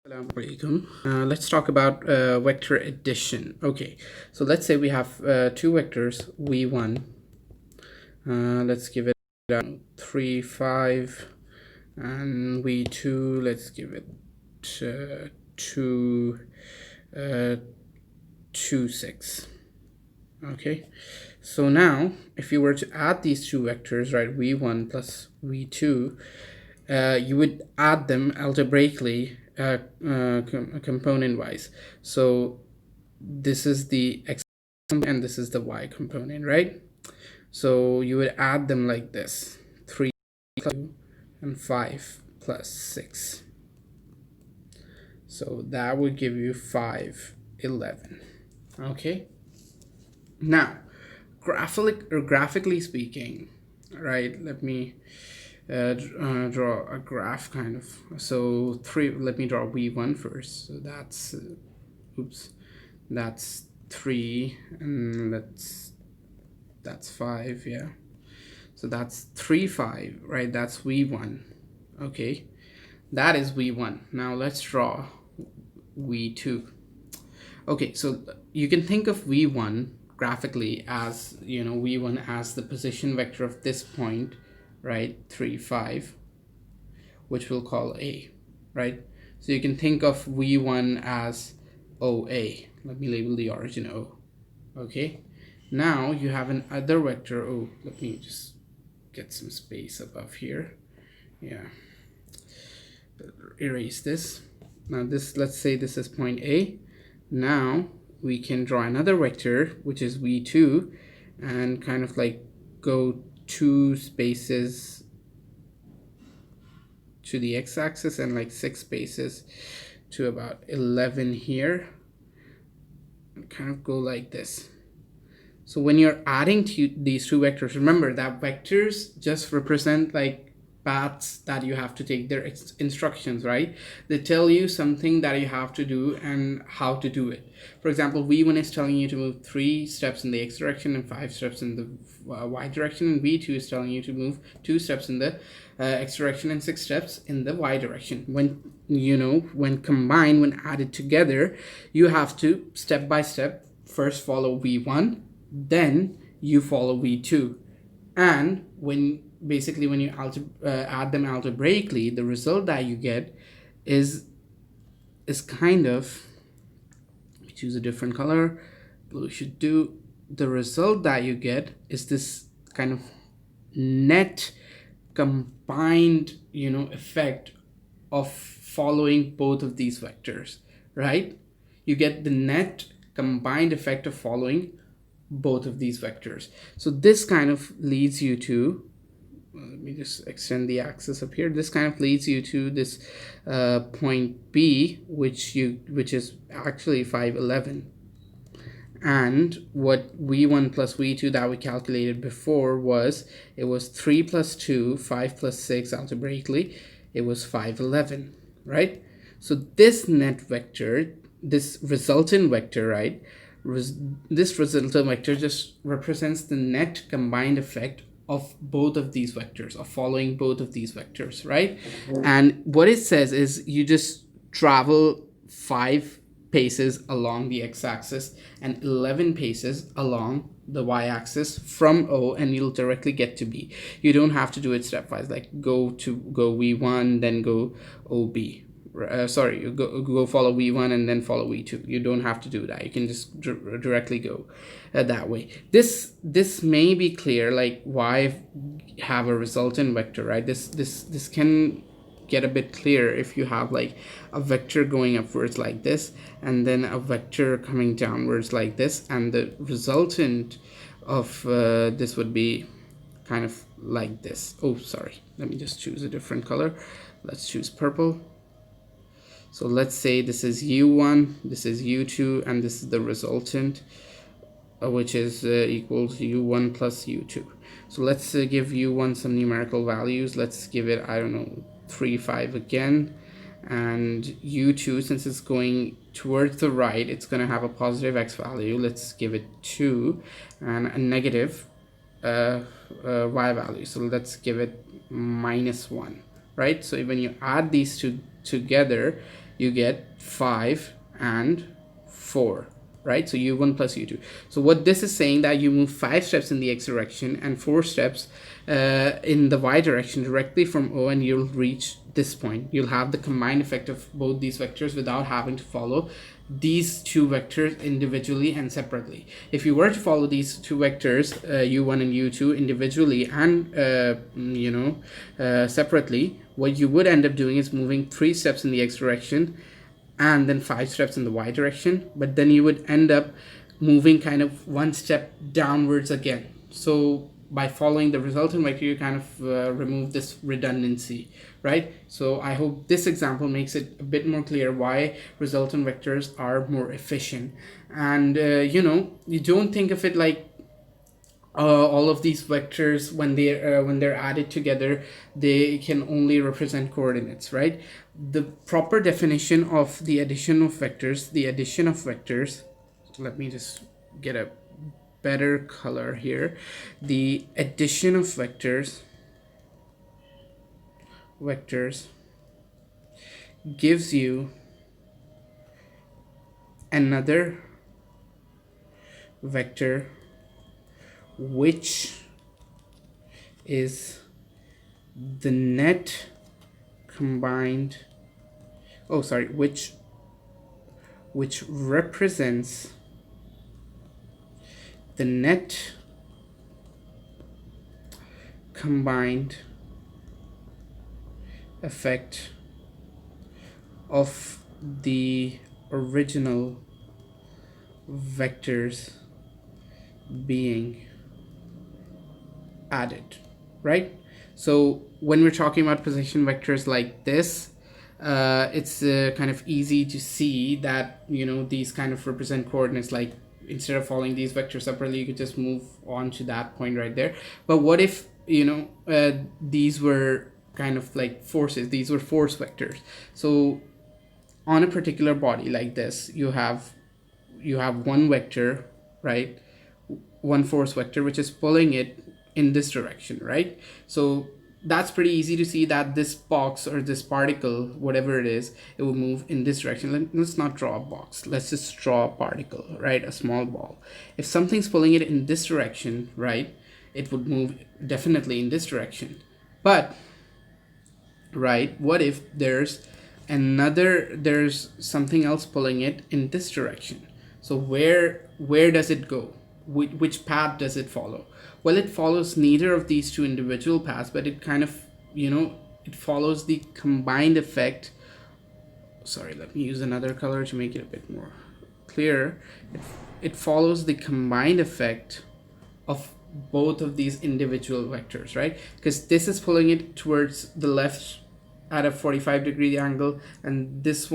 Assalamu alaikum. Let's talk about vector addition. Okay, so let's say we have two vectors v1. Let's give it 3 5, and v2, let's give it 2 2 6. Okay, so now if you were to add these two vectors, right, v1 plus v2, you would add them algebraically, component wise. So this is the x and this is the y component, right? So you would add them like this: 3 plus 2 and 5 plus 6. So that would give you 5 11. Okay, now graphically speaking, right, let me draw a graph kind of. So let me draw v1 first. So that's oops, that's 3, and that's 5. Yeah, so that's 3 5, right? That's v1. Okay, that is v1. Now let's draw v2. Okay, so you can think of v1 graphically as, v1 as the position vector of this point, right? 3 5, which we'll call A, right? So you can think of v1 as OA. Let me label the origin O. Okay, now you have an other vector. Oh, let me just get some space above here. Yeah, erase this. Now this, let's say this is point A. Now we can draw another vector, which is v2, and kind of like go 2 spaces to the x-axis and like 6 spaces to about 11 here, and kind of go like this. So when you're adding these two vectors, remember that vectors just represent like paths that you have to take, their instructions, right? They tell you something that you have to do and how to do it. For example, v1 is telling you to move 3 steps in the x direction and 5 steps in the y direction, and v2 is telling you to move 2 steps in the x direction and 6 steps in the y direction. When combined, when added together, you have to step by step first follow v1, then you follow v2, and when you add them algebraically, the result that you get is kind of, choose a different color, blue should do. The result that you get is this kind of net combined effect of following both of these vectors, right? You get the net combined effect of following both of these vectors. So this kind of leads you to, let me just extend the axis up here. This kind of leads you to this point B, which is actually 5 11. And what v1 plus v2 that we calculated before was, it was 3 plus 2, 5 plus 6 algebraically, it was 5 11, right? So this net vector, this resultant vector, right, this resultant vector just represents the net combined effect of both of these vectors, of following both of these vectors, right? And what it says is you just travel 5 paces along the x-axis and 11 paces along the y-axis from O, and you'll directly get to B. You don't have to do it stepwise, like go v1, then go OB. You go follow v1 and then follow v2. You don't have to do that. You can just directly go that way. This may be clear, like why have a resultant vector, right? This can get a bit clearer if you have like a vector going upwards like this, and then a vector coming downwards like this, and the resultant of this would be kind of like this. Oh, sorry, let me just choose a different color. Let's choose purple. So let's say this is u1, this is u2, and this is the resultant, which is equals u1 plus u2. So let's give u1 some numerical values. Let's give it, I don't know, 3 5 again. And u2, since it's going towards the right, it's going to have a positive x value. Let's give it 2, and a negative y value. So let's give it -1, right? So when you add these two together, you get 5 and 4, right? So u1 plus u2. So what this is saying, that you move 5 steps in the x direction and 4 steps in the y direction directly from O, and you'll reach this point. You'll have the combined effect of both these vectors without having to follow these two vectors individually and separately. If you were to follow these two vectors, u1 and u2, individually and separately, what you would end up doing is moving 3 steps in the x direction and then 5 steps in the y direction, but then you would end up moving kind of 1 step downwards again. So by following the resultant vector, you kind of remove this redundancy, right? So I hope this example makes it a bit more clear why resultant vectors are more efficient. And you don't think of it like all of these vectors, when they're added together, they can only represent coordinates, right? The proper definition of the addition of vectors, let me just get a better color here. The addition of vectors gives you another vector which is the net combined, which represents the net combined effect of the original vectors being added, right? So when we're talking about position vectors like this, it's kind of easy to see that these kind of represent coordinates. Like, instead of following these vectors separately, you could just move on to that point right there. But what if these were kind of like forces? These were force vectors. So on a particular body like this, you have one vector, right? One force vector which is pulling it in this direction, right? So that's pretty easy to see that this box or this particle, whatever it is, it will move in this direction. Let's not draw a box, let's just draw a particle, right? A small ball. If something's pulling it in this direction, right, it would move definitely in this direction. But right, what if there's something else pulling it in this direction? So where does it go? Which path does it follow? Well, it follows neither of these two individual paths, but it kind of it follows the combined effect. Sorry, let me use another color to make it a bit more clear. It follows the combined effect of both of these individual vectors, right? Because this is pulling it towards the left at a 45-degree angle, and this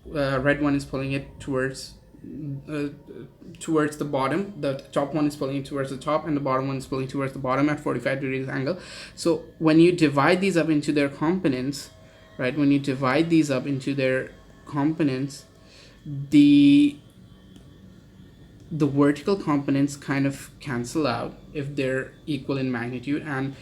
red one is pulling it towards the bottom. The top one is pulling it towards the top, and the bottom one is pulling towards the bottom at 45 degrees angle. So when you divide these up into their components, right, the vertical components kind of cancel out if they're equal in magnitude. And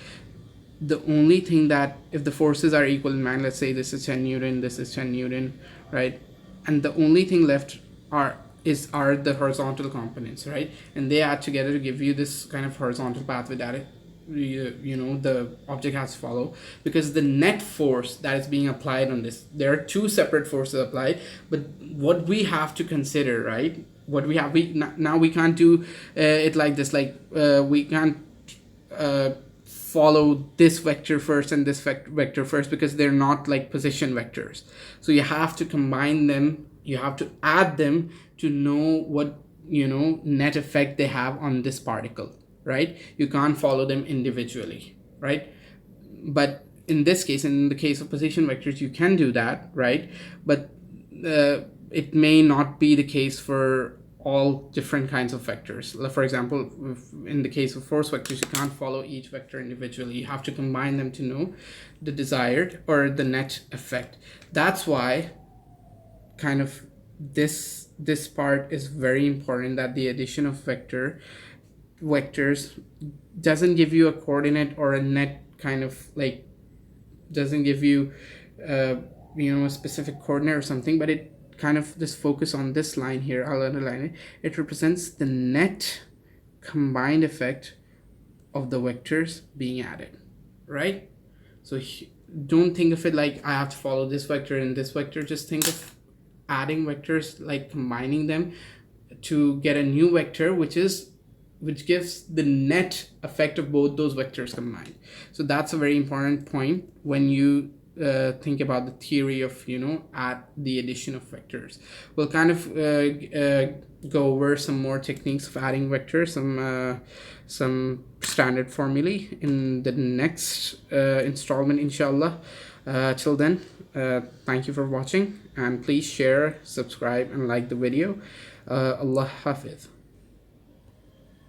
the only thing that, if the forces are equal in magnitude, let's say this is 10 Newton, this is 10 Newton, right, and the only thing left are the horizontal components, right, and they add together to give you this kind of horizontal path that it the object has to follow. Because the net force that is being applied on this, there are two separate forces applied, but what we have to consider, right, now we can't do it like this, like we can't follow this vector first and this vector first, because they're not like position vectors. So you have to combine them, you have to add them to know what net effect they have on this particle, right? You can't follow them individually, right? But in this case, in the case of position vectors, you can do that, right? But it may not be the case for all different kinds of vectors. For example, in the case of force vectors, you can't follow each vector individually. You have to combine them to know the desired or the net effect. That's why kind of this part is very important, that the addition of vectors doesn't give you a coordinate or a net, kind of like doesn't give you a specific coordinate or something, but it kind of just focus on this line here. I'll underline it. It represents the net combined effect of the vectors being added, right? So don't think of it like I have to follow this vector and this vector. Just think of adding vectors, like combining them to get a new vector, which gives the net effect of both those vectors combined. So that's a very important point when you think about the theory of at the addition of vectors. We'll kind of go over some more techniques of adding vectors, some standard formulae in the next installment, inshallah. Till then, thank you for watching, and please share, subscribe, and like the video. Allah Hafiz.